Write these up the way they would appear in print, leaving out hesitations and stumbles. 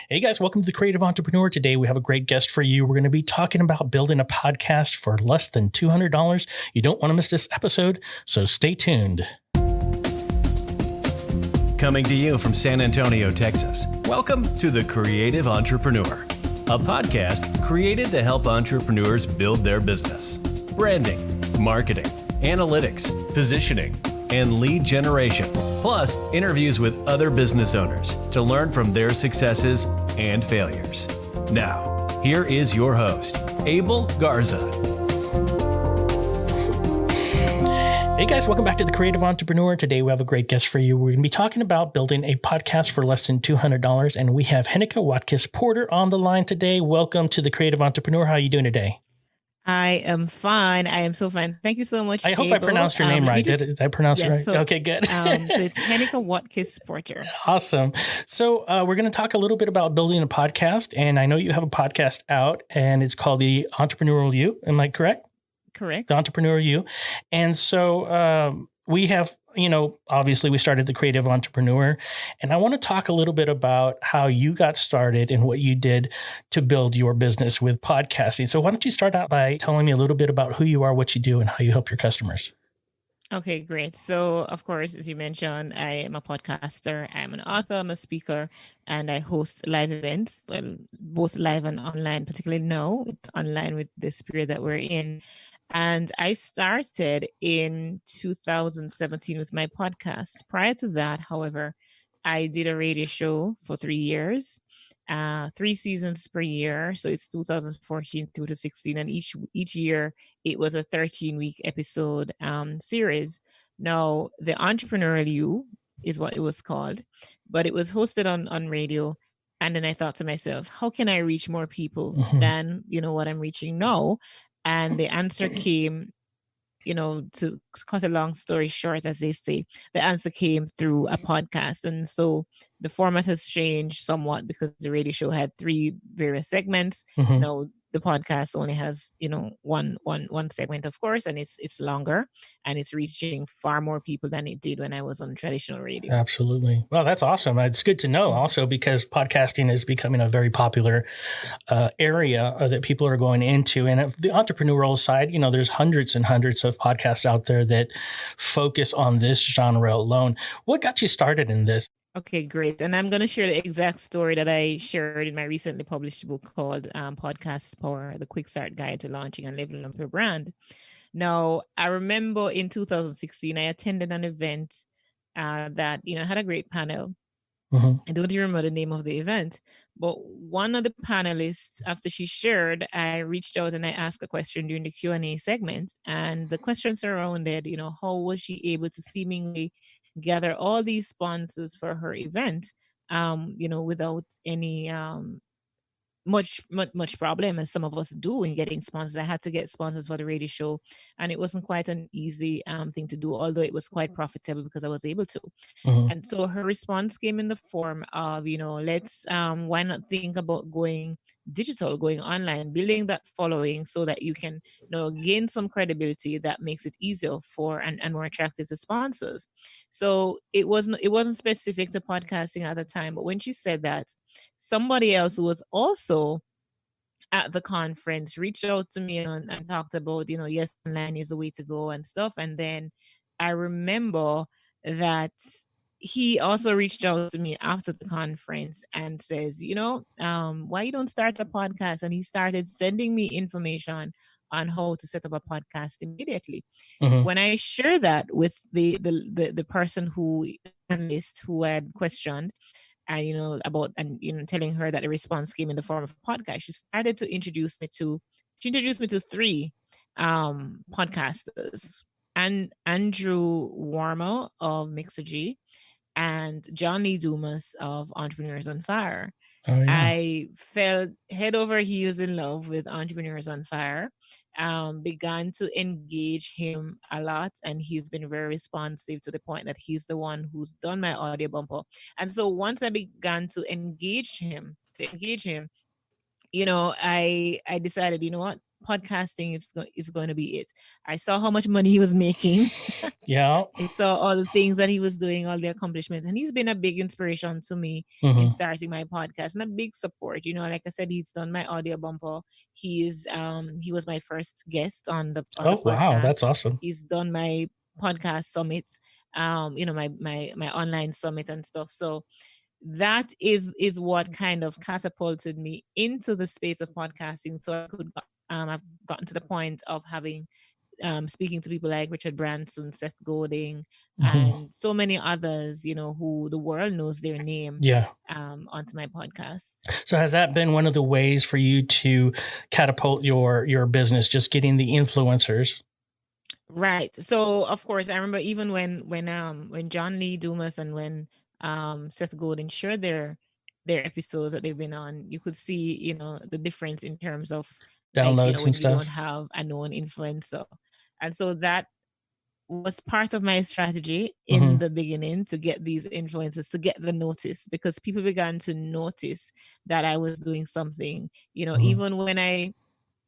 Hey guys, welcome to the Creative Entrepreneur. Today we have a great guest for you. We're going to be talking about building a podcast for less than $200. You don't want to miss this episode, so stay tuned. Coming to you from San Antonio, Texas. Welcome to the Creative Entrepreneur, a podcast created to help entrepreneurs build their business. Branding, marketing, analytics, positioning, and lead generation, plus interviews with other business owners to learn from their successes and failures. Now, here is your host, Abel Garza. Hey guys, welcome back to the Creative Entrepreneur. Today we have a great guest for you. We're going to be talking about building a podcast for less than $200, and we have Heneka Watkis Porter on the line today. Welcome to the Creative Entrepreneur. How are you doing today? I am fine. I am so fine. Thank you so much. I hope I pronounced your name right. Did I pronounce it right? So, okay, good. So it's Heneka Watkis Porter. Awesome. So we're going to talk a little bit about building a podcast. And I know you have a podcast out and it's called The Entrepreneurial You. Am I correct? Correct. The Entrepreneurial You. And so we have, obviously we started the Creative Entrepreneur, and I want to talk a little bit about how you got started and what you did to build your business with podcasting. So why don't you start out by telling me a little bit about who you are, what you do, and how you help your customers? Okay, great. So, of course, as you mentioned, I am a podcaster, I'm an author, I'm a speaker, and I host live events, well, both live and online, particularly now. It's online with this period that we're in. And I started in 2017 with my podcast. Prior to that, however, I did a radio show for 3 years, 3 seasons per year. So it's 2014 through to 16. And each year it was a 13-week episode series. Now, the Entrepreneurial You is what it was called, but it was hosted on radio. And then I thought to myself, how can I reach more people than, what I'm reaching now? And the answer came, to cut a long story short, as they say, the answer came through a podcast. And so the format has changed somewhat because the radio show had 3 various segments. The podcast only has, one segment, of course, and it's longer and it's reaching far more people than it did when I was on traditional radio. Absolutely. Well, that's awesome. It's good to know also because podcasting is becoming a very popular area that people are going into. And the entrepreneurial side, there's hundreds and hundreds of podcasts out there that focus on this genre alone. What got you started in this? Okay, great. And I'm going to share the exact story that I shared in my recently published book called Podcast Power, The Quick Start Guide to Launching and Leveling Up Your Brand. Now, I remember in 2016, I attended an event that, had a great panel. I don't even remember the name of the event, but one of the panelists, after she shared, I reached out and I asked a question during the Q&A segment. And the question surrounded, how was she able to seemingly gather all these sponsors for her event, without any much problem, as some of us do in getting sponsors. I had to get sponsors for the radio show, and it wasn't quite an easy thing to do, although it was quite profitable because I was able to. And so her response came in the form of, let's why not think about going digital, going online, building that following so that you can gain some credibility that makes it easier for and more attractive to sponsors. So it wasn't specific to podcasting at the time, but when she said that, somebody else who was also at the conference reached out to me and talked about, yes, online is the way to go and stuff. And then I remember that he also reached out to me after the conference and says, why you don't start a podcast? And he started sending me information on how to set up a podcast immediately. When I shared that with the person who had questioned, and telling her that the response came in the form of a podcast, she started to introduce me to 3 podcasters, and Andrew Warmer of Mixergy and John Lee Dumas of Entrepreneurs on Fire. Oh, yeah. I fell head over heels in love with Entrepreneurs on Fire, began to engage him a lot, and he's been very responsive to the point that he's the one who's done my audio bumper. And so once I began to engage him, I decided, what? podcasting is going to be it. I saw how much money he was making. Yeah. I saw all the things that he was doing, all the accomplishments, and he's been a big inspiration to me in Mm-hmm. starting my podcast and a big support. Like I said, he's done my audio bumper. He was my first guest on the Oh, wow. podcast. That's awesome. He's done my podcast summits, my online summit and stuff. So that is what kind of catapulted me into the space of podcasting. So I've gotten to the point of having speaking to people like Richard Branson, Seth Godin, Mm-hmm. and so many others, who the world knows their name, Yeah. onto my podcast. So has that been one of the ways for you to catapult your business, just getting the influencers? Right. So of course, I remember even when John Lee Dumas and when Seth Godin shared their episodes that they've been on, you could see, the difference in terms of, like, Downloads and when you don't stuff? have a known influencer. And so that was part of my strategy in Mm-hmm. the beginning, to get these influencers, to get the notice, because people began to notice that I was doing something. Mm-hmm. Even when I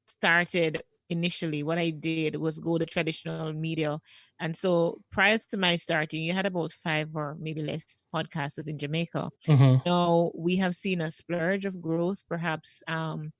started initially, what I did was go the traditional media. And so prior to my starting, you had about 5 or maybe less podcasters in Jamaica. Mm-hmm. Now we have seen a splurge of growth, perhaps 10,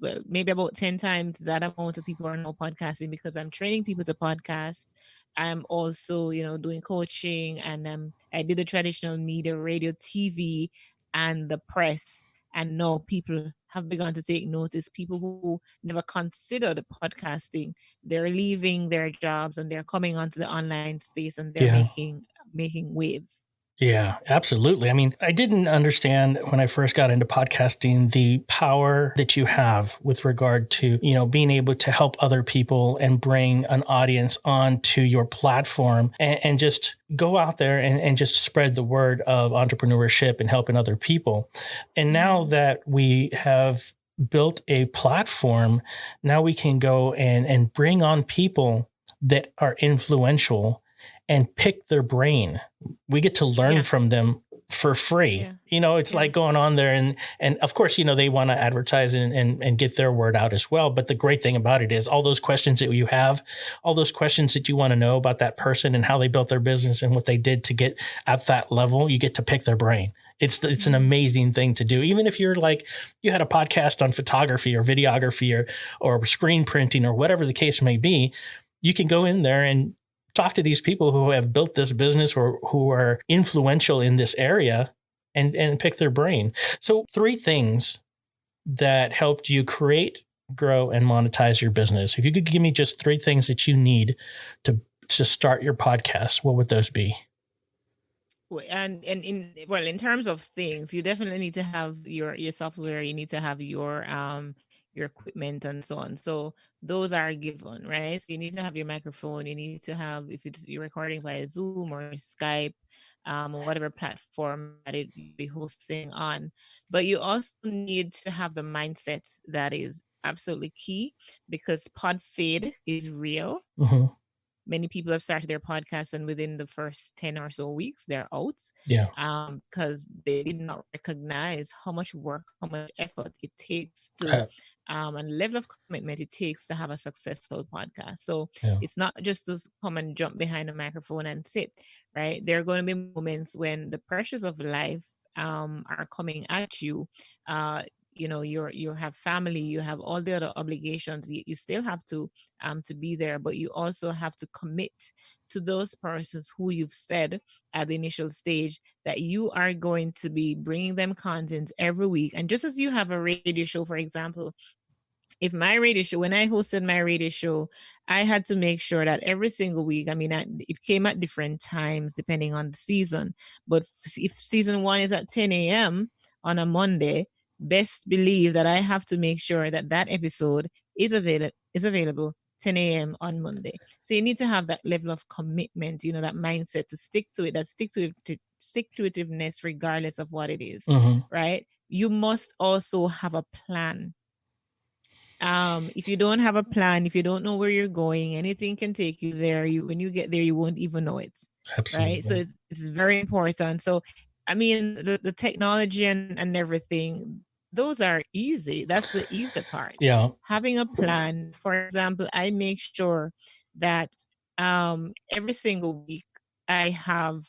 well, maybe about 10 times that amount of people are now podcasting, because I'm training people to podcast. I'm also, doing coaching, and I did the traditional media, radio, TV, and the press. And now people have begun to take notice. People who never considered podcasting, they're leaving their jobs and they're coming onto the online space, and they're Yeah. making waves. Yeah, absolutely. I mean, I didn't understand when I first got into podcasting the power that you have with regard to, being able to help other people and bring an audience onto your platform, and just go out there and just spread the word of entrepreneurship and helping other people. And now that we have built a platform, now we can go and bring on people that are influential and pick their brain. We get to learn from them for free. It's like going on there and of course, they want to advertise and get their word out as well. But the great thing about it is all those questions that you have, all those questions that you want to know about that person and how they built their business and what they did to get at that level, you get to pick their brain. It's an amazing thing to do. Even if you're like, you had a podcast on photography or videography or screen printing or whatever the case may be, you can go in there and talk to these people who have built this business or who are influential in this area and pick their brain. So 3 things that helped you create, grow, and monetize your business. If you could give me just 3 things that you need to start your podcast, what would those be? And in terms of things, you definitely need to have your software, you need to have your equipment and so on. So those are given, right? So you need to have your microphone, you need to have, if you're recording via Zoom or Skype, or whatever platform that you'll be hosting on. But you also need to have the mindset that is absolutely key, because pod fade is real. Mm-hmm. Many people have started their podcasts, and within the first 10 or so weeks, they're out. Yeah. Because they did not recognize how much work, how much effort it takes to, and level of commitment it takes to have a successful podcast. So it's not just to come and jump behind a microphone and sit, right? There are going to be moments when the pressures of life are coming at you. You have family, you have all the other obligations. You still have to be there, but you also have to commit to those persons who you've said at the initial stage that you are going to be bringing them content every week. And just as you have a radio show, for example, if my radio show, when I hosted my radio show, I had to make sure that every single week, it came at different times depending on the season. But if season 1 is at 10 a.m. on a Monday, best believe that I have to make sure that episode is available 10 a.m. on Monday. So you need to have that level of commitment, that mindset to stick to it, stick to itiveness regardless of what it is, right? You must also have a plan. If you don't have a plan, if you don't know where you're going, anything can take you there. When you get there, you won't even know it. Absolutely. Right? So it's very important. So, the technology and everything, those are easy. That's the easy part. Yeah. Having a plan. For example, I make sure that every single week I have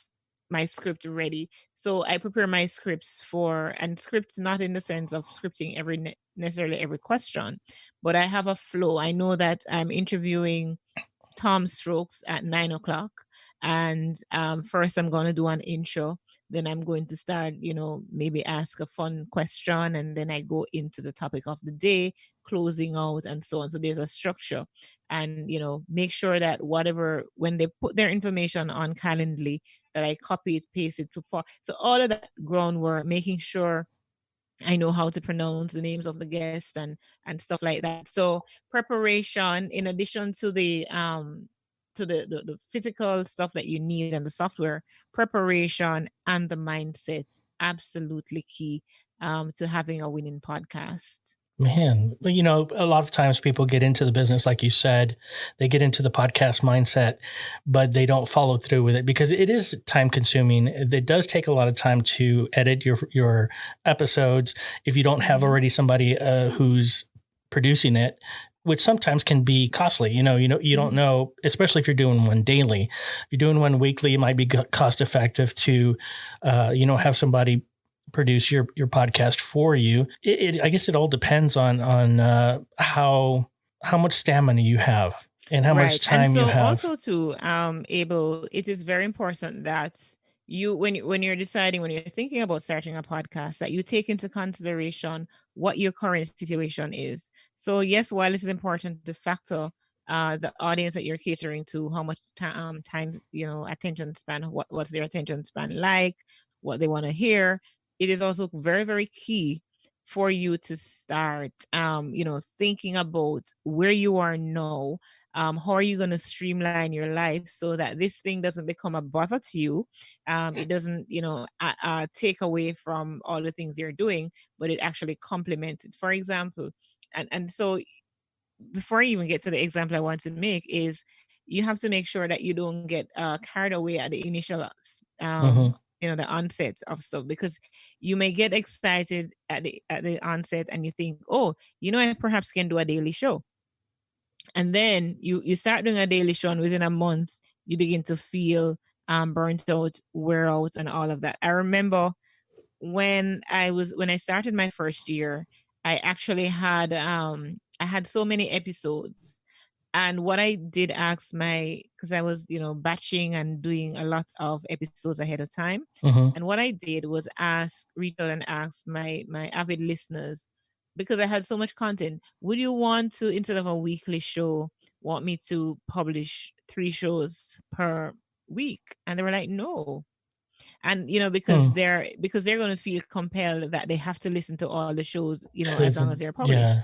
my script ready. So I prepare my scripts and scripts not in the sense of scripting necessarily every question, but I have a flow. I know that I'm interviewing Tom Strokes at 9 o'clock. And first, I'm going to do an intro. Then I'm going to start, maybe ask a fun question. And then I go into the topic of the day, closing out, and so on. So there's a structure. And, make sure that when they put their information on Calendly, that I copy it, paste it before. So all of that groundwork, making sure I know how to pronounce the names of the guests and stuff like that. So preparation, in addition to the physical stuff that you need and the software, preparation and the mindset, absolutely key to having a winning podcast. Man, a lot of times people get into the business, like you said, they get into the podcast mindset, but they don't follow through with it because it is time consuming. It does take a lot of time to edit your episodes. If you don't have already somebody who's producing it, which sometimes can be costly, you don't know, especially if you're doing one daily. If you're doing one weekly, it might be cost effective to, have somebody produce your podcast for you. I guess it all depends on how much stamina you have and how much time you have. Also to Abel, it is very important that when you're thinking about starting a podcast, that you take into consideration what your current situation is. So yes, while it is important to factor the audience that you're catering to, how much time, attention span, what's their attention span like, what they want to hear. It is also very, very key for you to start, thinking about where you are now. How are you going to streamline your life so that this thing doesn't become a bother to you? It doesn't, take away from all the things you're doing, but it actually complements it. For example, and so before I even get to the example I want to make is you have to make sure that you don't get carried away at the initial the onset of stuff, because you may get excited at the onset and you think, oh, I perhaps can do a daily show. And then you start doing a daily show, and within a month you begin to feel burnt out, wear out, and all of that. I remember when I started my first year, I actually had I had so many episodes. And what I did ask because I was, batching and doing a lot of episodes ahead of time. And what I did was reach out and ask my avid listeners, because I had so much content, would you want to, instead of a weekly show, want me to publish 3 shows per week? And they were like, no. And, because they're going to feel compelled that they have to listen to all the shows, as long as they're published. Yeah.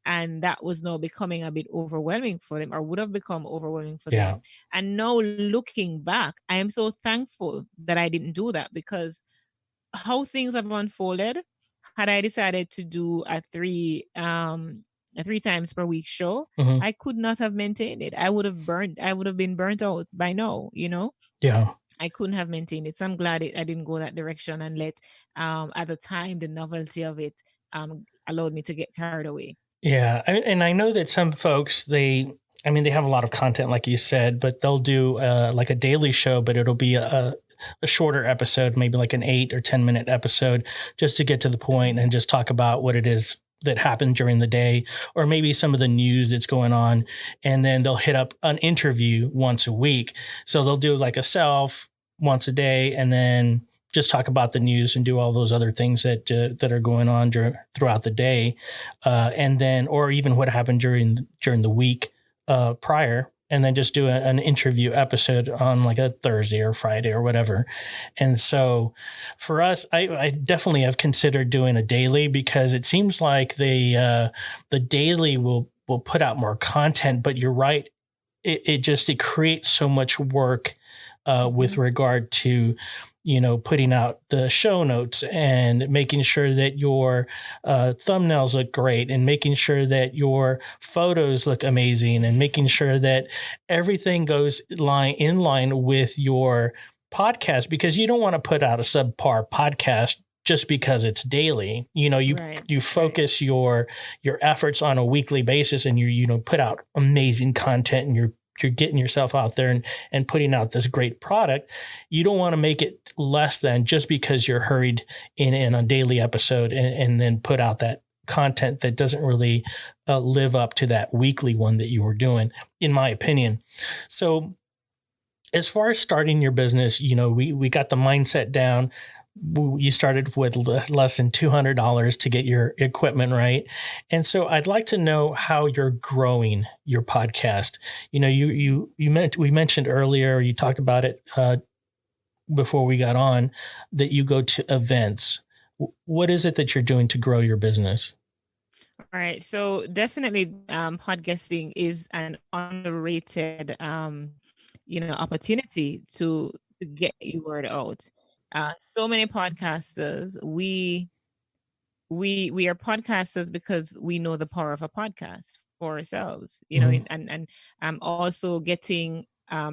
And that was now becoming a bit overwhelming for them, or would have become overwhelming for them. And now looking back, I am so thankful that I didn't do that, because how things have unfolded, had I decided to do a 3 times per week show, I could not have maintained it. I would have been burnt out by now, Yeah. I couldn't have maintained it. So I'm glad I didn't go that direction and let at the time the novelty of it allowed me to get carried away. Yeah. And I know that some folks, they have a lot of content, like you said, but they'll do like a daily show, but it'll be a shorter episode, maybe like an 8 or 10 minute episode, just to get to the point and just talk about what it is that happened during the day, or maybe some of the news that's going on. And then they'll hit up an interview once a week. So they'll do like a self once a day, and then just talk about the news and do all those other things that are going on throughout the day, and then, or even what happened during the week prior, and then just do an interview episode on like a Thursday or Friday or whatever. And so for us, I definitely have considered doing a daily, because it seems like the daily will put out more content. But you're right, it creates so much work with regard to putting out the show notes and making sure that your thumbnails look great, and making sure that your photos look amazing, and making sure that everything goes in line with your podcast, because you don't want to put out a subpar podcast just because it's daily. Right. You focus your efforts on a weekly basis, and you put out amazing content, and you're getting yourself out there and putting out this great product. You don't want to make it less than just because you're hurried in a daily episode and then put out that content that doesn't really live up to that weekly one that you were doing, in my opinion. So as far as starting your business, we got the mindset down. You started with less than $200 to get your equipment right. And so I'd like to know how you're growing your podcast. We mentioned earlier, you talked about it before we got on, that you go to events. What is it that you're doing to grow your business? All right. So definitely podcasting is an underrated opportunity to get your word out. So many podcasters, we are podcasters because we know the power of a podcast for ourselves, and also getting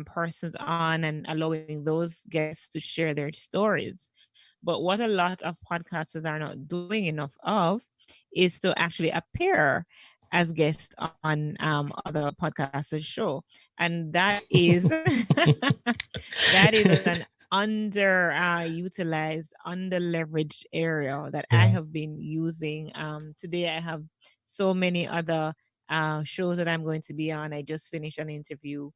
persons on and allowing those guests to share their stories. But what a lot of podcasters are not doing enough of is to actually appear as guests on other podcasters' show, and that is that is an utilized, under leveraged area that I have been using. Today I have so many other shows that I'm going to be on. I just finished an interview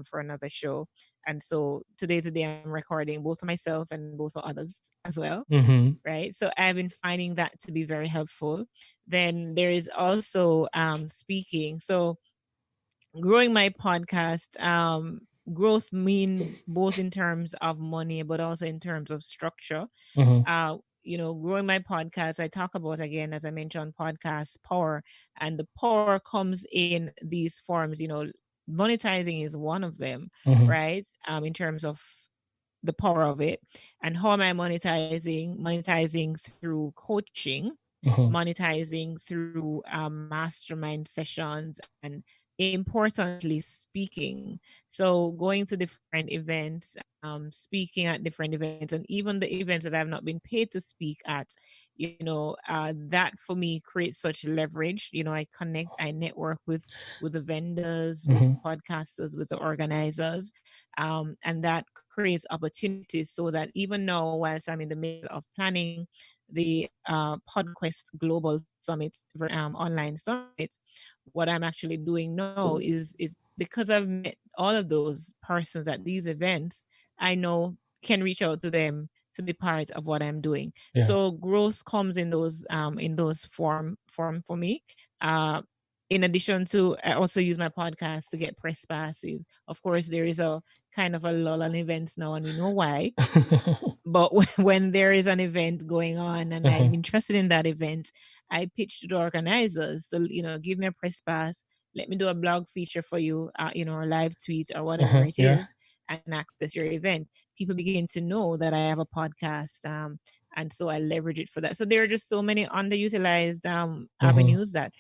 for another show. And so today's the day I'm recording both for myself and both for others as well. Mm-hmm. Right. So I've been finding that to be very helpful. Then there is also speaking. So growing my podcast, growth mean both in terms of money, but also in terms of structure. Mm-hmm. Growing my podcast, I talk about, again, as I mentioned, podcast power, and the power comes in these forms. Monetizing is one of them, Mm-hmm. right? In terms of the power of it. And how am I monetizing? Monetizing through coaching, Mm-hmm. monetizing through mastermind sessions, and importantly, speaking. So going to different events, speaking at different events, and even the events that I've not been paid to speak at, that for me creates such leverage. I connect, I network with the vendors, with Mm-hmm. the podcasters, with the organizers, and that creates opportunities, so that even now, whilst I'm in the middle of planning the PodQuest Global Summits, online summits, what I'm actually doing now is because I've met all of those persons at these events, I know can reach out to them to be part of what I'm doing. Yeah. So growth comes in those form for me. In addition to, I also use my podcast to get press passes. Of course, there is a kind of a lull on events now, and we know why. But when there is an event going on and I'm interested in that event, I pitch to the organizers to, give me a press pass, let me do a blog feature for you, or live tweet or whatever it is, and access your event. People begin to know that I have a podcast, and so I leverage it for that. So there are just so many underutilized avenues that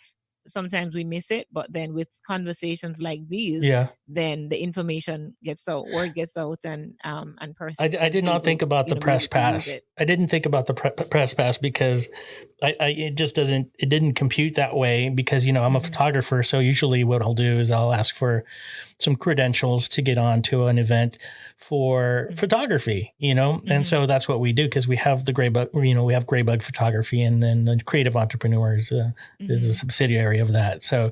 sometimes we miss it, but then with conversations like these, then the information gets out, word gets out, and persons. I did not think about the press pass. I didn't think about the press pass because it just it didn't compute that way, because, I'm a photographer. So usually what I'll do is I'll ask for some credentials to get onto an event for photography, and so that's what we do, because we have the Gray Bug, we have Gray Bug Photography, and then the Creative Entrepreneurs is a subsidiary of that. So,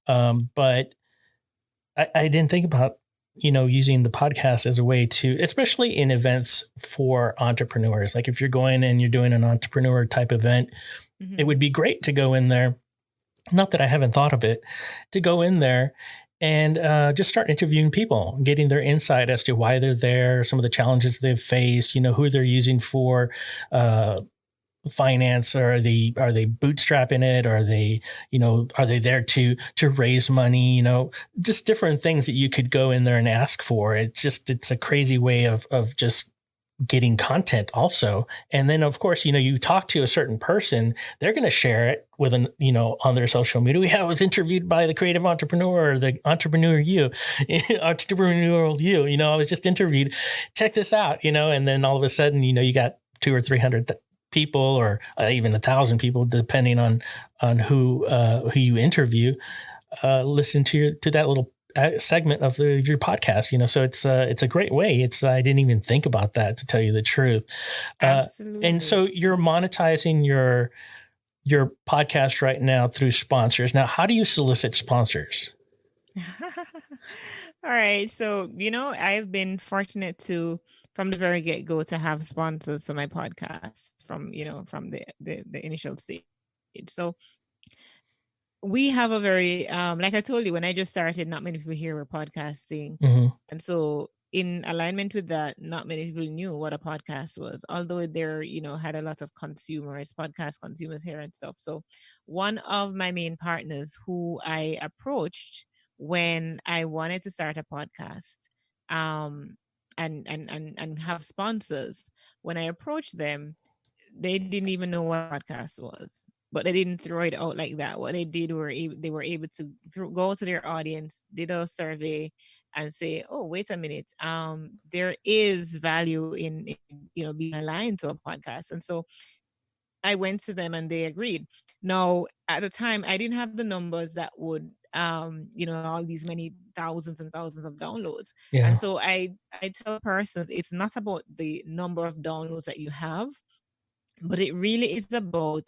but I didn't think about, using the podcast as a way to, especially in events for entrepreneurs. Like if you're going and you're doing an entrepreneur type event, it would be great to go in there. Not that I haven't thought of it, to go in there and just start interviewing people, getting their insight as to why they're there, some of the challenges they've faced, who they're using for finance, or are they bootstrapping it? Or are they there to raise money? Just different things that you could go in there and ask for. It's a crazy way of just getting content also. And then of course, you talk to a certain person, they're going to share it with on their social media. I was interviewed by the creative entrepreneur, or the entrepreneur entrepreneurial you, I was just interviewed, check this out, and then all of a sudden, you got 200 or 300 people or even 1,000 people, depending on who you interview, listen to that little segment of your podcast. So it's a great way. I didn't even think about that, to tell you the truth. And Absolutely. so you're monetizing your podcast right now through sponsors. Now, how do you solicit sponsors? All right. So, I've been fortunate to, from the very get-go, to have sponsors for my podcast from the initial stage. So we have a very, like I told you, when I just started, not many people here were podcasting. Mm-hmm. And so in alignment with that, not many people knew what a podcast was, although there, had a lot of podcast consumers here and stuff. So one of my main partners who I approached when I wanted to start a podcast, and have sponsors, when I approached them, they didn't even know what a podcast was, but they didn't throw it out like that. What they did they were able to go to their audience, did a survey, and say, "Oh, wait a minute, there is value in being aligned to a podcast." And so I went to them, and they agreed. Now, at the time, I didn't have the numbers that would, all these many thousands and thousands of downloads. Yeah. And so I tell persons, it's not about the number of downloads that you have, but it really is about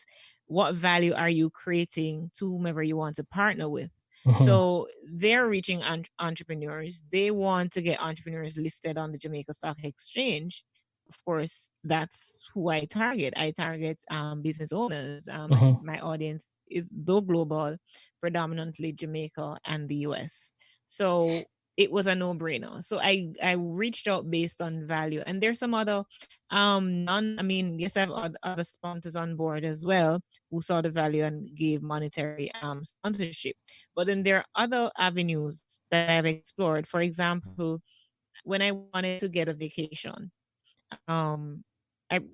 what value are you creating to whomever you want to partner with. Mm-hmm. So they're reaching entrepreneurs. They want to get entrepreneurs listed on the Jamaica Stock Exchange. Of course, that's who I target. I target business owners, Mm-hmm. and my audience is though global, predominantly Jamaica and the US. So it was a no-brainer. So I reached out based on value. And there's some other yes, I have other sponsors on board as well who saw the value and gave monetary sponsorship. But then there are other avenues that I've explored. For example, when I wanted to get a vacation, and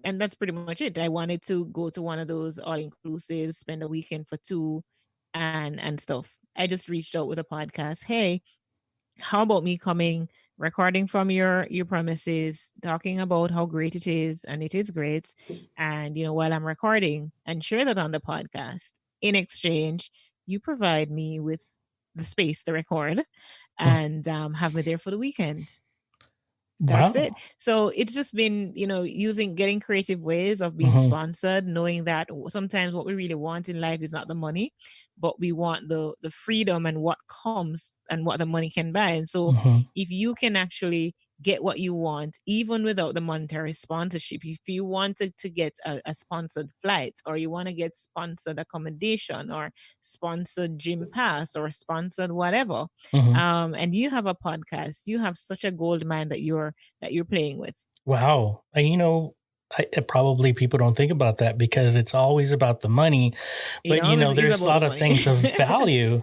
that's pretty much it. I wanted to go to one of those all-inclusive, spend a weekend for two, and stuff. I just reached out with a podcast. Hey, how about me coming, recording from your premises, talking about how great it is, and it is great, and while I'm recording, and share that on the podcast. In exchange, you provide me with the space to record, and have me there for the weekend. That's Wow. it. So it's just been, getting creative ways of being Mm-hmm. sponsored, knowing that sometimes what we really want in life is not the money, but we want the freedom and what comes and what the money can buy. And so Mm-hmm. if you can actually get what you want, even without the monetary sponsorship, if you wanted to get a sponsored flight, or you want to get sponsored accommodation, or sponsored gym pass, or sponsored whatever, Mm-hmm. and you have a podcast, you have such a gold mine that you're playing with. Wow. Probably people don't think about that because it's always about the money, It but always is there's a about the lot of money. things of value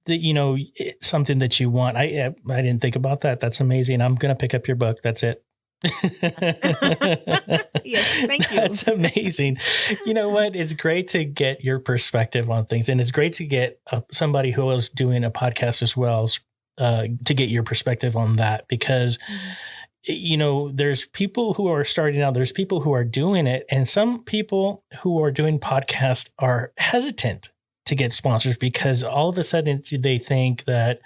that, something that you want. I didn't think about that. That's amazing. I'm going to pick up your book. That's it. Yes, thank you. That's amazing. You know what? It's great to get your perspective on things, and it's great to get somebody who is doing a podcast as well, to get your perspective on that, because there's people who are starting out, there's people who are doing it, and some people who are doing podcasts are hesitant to get sponsors because all of a sudden they think that,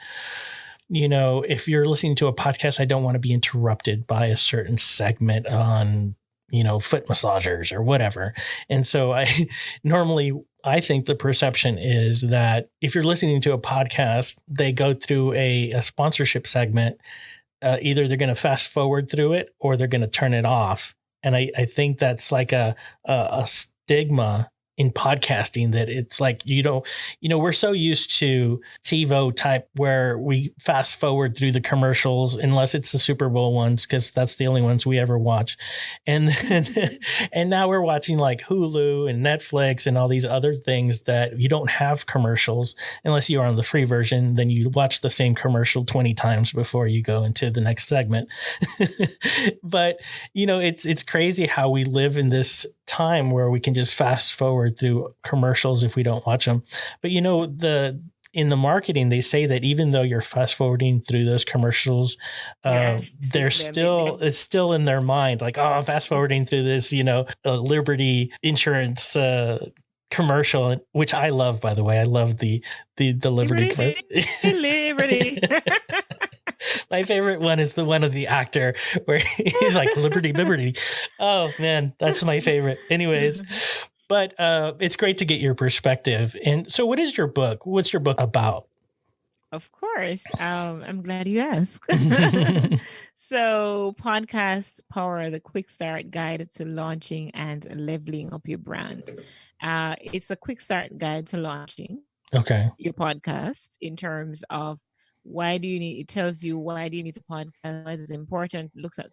if you're listening to a podcast, I don't want to be interrupted by a certain segment on, foot massagers or whatever. And so I think the perception is that if you're listening to a podcast, they go through a sponsorship segment. Either they're going to fast forward through it or they're going to turn it off. And I think that's like a stigma in podcasting, that it's like, we're so used to TiVo type where we fast forward through the commercials, unless it's the Super Bowl ones, because that's the only ones we ever watch. And then, and now we're watching like Hulu and Netflix and all these other things that you don't have commercials unless you are on the free version. Then you watch the same commercial 20 times before you go into the next segment. But, it's crazy how we live in this time where we can just fast forward through commercials if we don't watch them. But in the marketing, they say that even though you're fast forwarding through those commercials, Yeah, they're seeing them. it's still in their mind, like, oh, I'm fast forwarding through this, Liberty insurance commercial, which I love, by the way. I love the Liberty Liberty, commercial. Liberty. My favorite one is the one of the actor where he's like, Liberty, Liberty. Oh man, that's my favorite. Anyways, but it's great to get your perspective. And so what is your book? What's your book about? Of course. I'm glad you asked. So, Podcast Power, the quick start guide to launching and leveling up your brand. It's a quick start guide to launching Okay. your podcast in terms of why do you need, it tells you why do you need to podcast, why is it important, looks at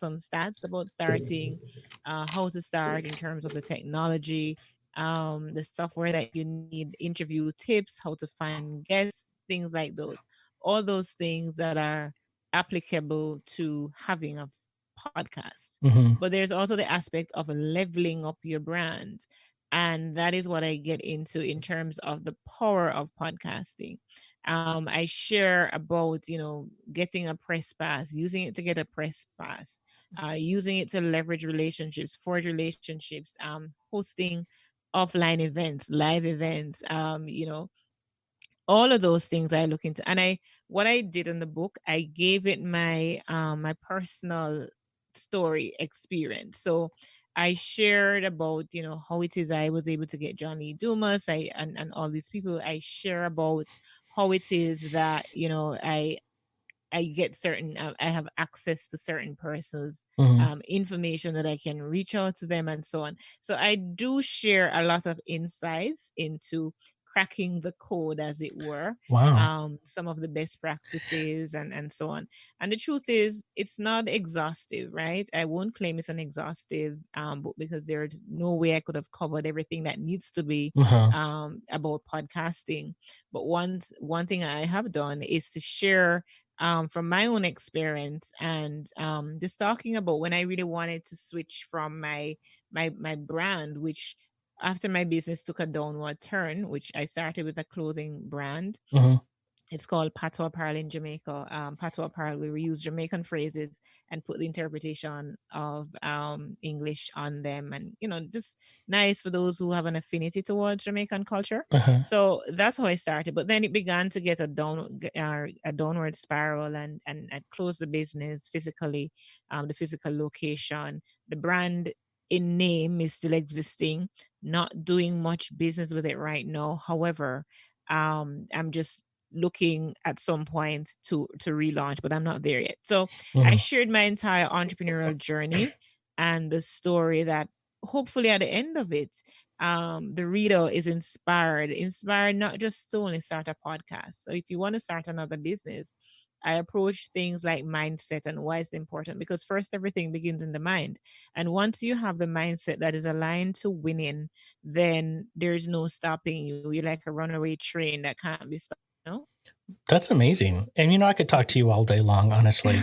some stats about starting, how to start in terms of the technology, the software that you need, interview tips, how to find guests, things like those, all those things that are applicable to having a podcast. Mm-hmm. But there's also the aspect of leveling up your brand, and that is what I get into in terms of the power of podcasting. I share about, getting a press pass, using it to get a press pass, using it to leverage relationships, forge relationships, hosting offline events, live events, all of those things I look into. And what I did in the book, I gave it my personal story experience. So I shared about, how it is I was able to get John Lee Dumas, and all these people. I share about how it is that, I get certain, I have access to certain persons, Mm-hmm. information that I can reach out to them and so on. So I do share a lot of insights into cracking the code, as it were, Wow. some of the best practices and so on. And the truth is, it's not exhaustive, right? I won't claim it's an exhaustive book, because there's no way I could have covered everything that needs to be Uh-huh. about podcasting. But one thing I have done is to share, from my own experience, and just talking about when I really wanted to switch from my brand, which after my business took a downward turn, which I started with a clothing brand. Mm-hmm. It's called Patois Apparel in Jamaica. Patois Apparel, we use Jamaican phrases and put the interpretation of English on them. And, just nice for those who have an affinity towards Jamaican culture. Uh-huh. So that's how I started. But then it began to get a downward spiral, and I closed the business physically, the physical location. The brand in name is still existing, not doing much business with it right now. However, I'm just looking at some point to relaunch, but I'm not there yet. So I Mm-hmm. shared my entire entrepreneurial journey and the story that hopefully at the end of it, the reader is inspired not just to only start a podcast. So if you want to start another business, I approach things like mindset and why it's important, because first everything begins in the mind. And once you have the mindset that is aligned to winning, then there's no stopping you. You're like a runaway train that can't be stopped. That's amazing. And I could talk to you all day long, honestly.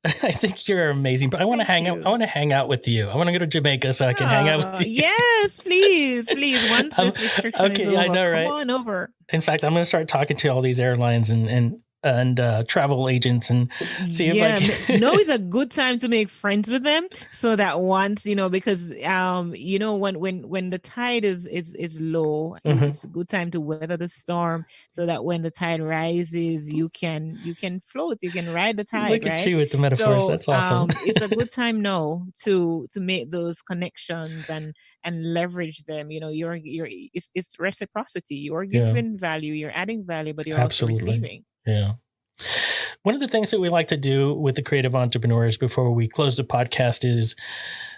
I think you're amazing, but I want to Thank hang out. I you. want to hang out with you. I want to go to Jamaica so I can hang out Oh, with you. yes, please, please. Once Um, this restriction is okay, I over, know, come right? on over. In fact, I'm going to start talking to all these airlines and travel agents and see if I Yeah, can. no, it's a good time to make friends with them, so that once, because when the tide is low, Mhm. it's a good time to weather the storm, so that when the tide rises, you can float, you can ride the tide, Look at right? you with the metaphors. So That's awesome. it's a good time now to make those connections and leverage them. It's reciprocity. You're Yeah, giving value, you're adding value, but you're also absolutely. receiving. Yeah. One of the things that we like to do with the creative entrepreneurs before we close the podcast is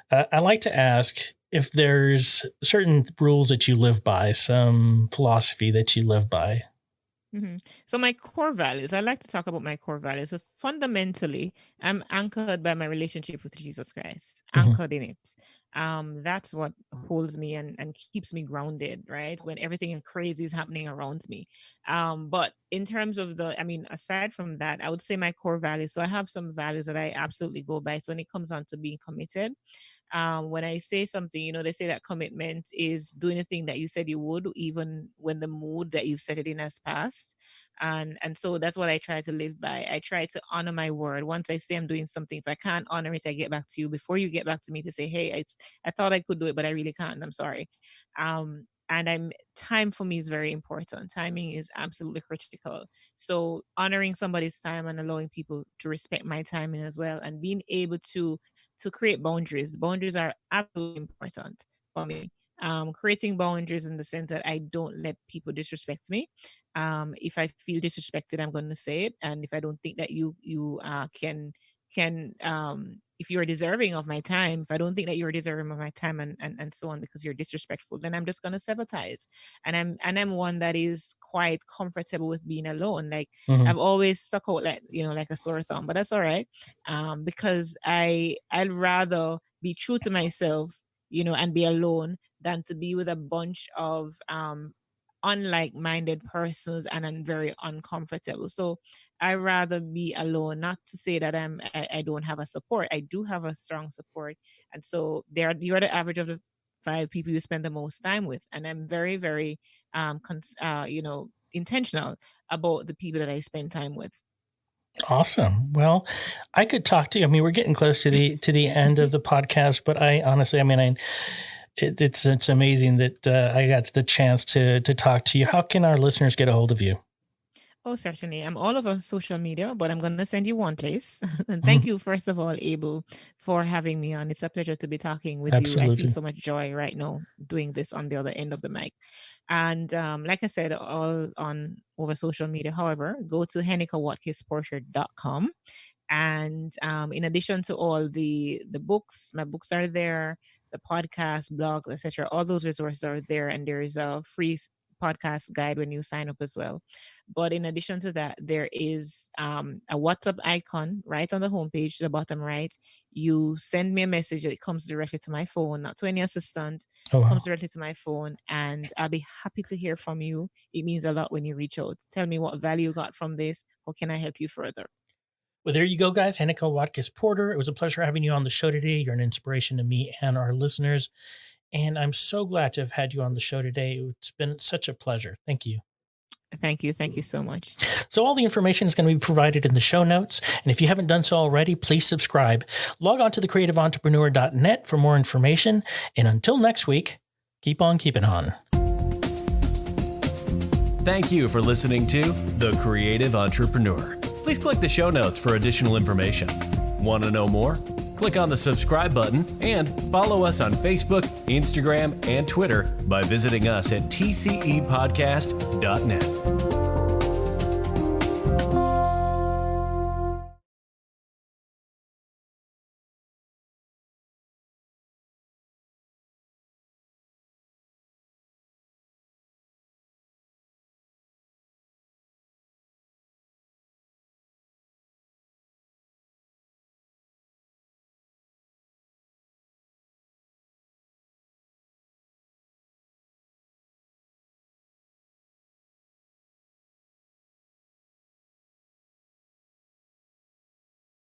I like to ask if there's certain rules that you live by, some philosophy that you live by. So my core values, I like to talk about my core values. So fundamentally, I'm anchored by my relationship with Jesus Christ, Mhm. anchored in it. That's what holds me and keeps me grounded, right? When everything crazy is happening around me. But in terms of aside from that, I would say my core values. So I have some values that I absolutely go by. So when it comes on to being committed, When I say something, they say that commitment is doing the thing that you said you would, even when the mood that you've set it in has passed. And so that's what I try to live by. I try to honor my word. Once I say I'm doing something, if I can't honor it, I get back to you before you get back to me to say, hey, I thought I could do it, but I really can't. I'm sorry. And time for me is very important. Timing is absolutely critical. So honoring somebody's time and allowing people to respect my timing as well, and being able to create boundaries. Boundaries are absolutely important for me. Creating boundaries in the sense that I don't let people disrespect me. If I feel disrespected, I'm going to say it. And if I don't think that you can if you're deserving of my time, if I don't think that you're deserving of my time, and so on, because you're disrespectful, then I'm just going to sabotage. And I'm one that is quite comfortable with being alone. Like, Mhm. I've always stuck out like a sore thumb, but that's all right. Because I'd rather be true to myself, and be alone, than to be with a bunch of unlike minded persons, and I'm very uncomfortable. So I rather be alone. Not to say that I don't have a support. I do have a strong support. And so you're the average of the 5 people you spend the most time with. And I'm very, very intentional about the people that I spend time with. Awesome. Well, I could talk to you. I mean, we're getting close to the end of the podcast, but I honestly, I mean, it's amazing that I got the chance to talk to you. How can our listeners get a hold of you? Oh, certainly. I'm all over social media, but I'm going to send you one place. And thank Mhm. you, first of all, Abel, for having me on. It's a pleasure to be talking with you. I feel Absolutely. so much joy right now doing this on the other end of the mic. And like I said, all on over social media. However, go to henekawatkisporter.com. And in addition to all the books, my books are there, the podcast, blogs, etc. All those resources are there, and there is a free podcast guide when you sign up as well. But in addition to that, there is a WhatsApp icon right on the homepage, to the bottom right. You send me a message, it comes directly to my phone, not to any assistant. Oh, Comes wow. directly to my phone, and I'll be happy to hear from you. It means a lot when you reach out. Tell me what value you got from this. How can I help you further? Well, there you go, guys. Heneka Watkis Porter. It was a pleasure having you on the show today. You're an inspiration to me and our listeners. And I'm so glad to have had you on the show today. It's been such a pleasure. Thank you. Thank you. Thank you so much. So all the information is going to be provided in the show notes. And if you haven't done so already, please subscribe. Log on to thecreativeentrepreneur.net for more information. And until next week, keep on keeping on. Thank you for listening to The Creative Entrepreneur. Please click the show notes for additional information. Want to know more? Click on the subscribe button and follow us on Facebook, Instagram, and Twitter by visiting us at tcepodcast.net.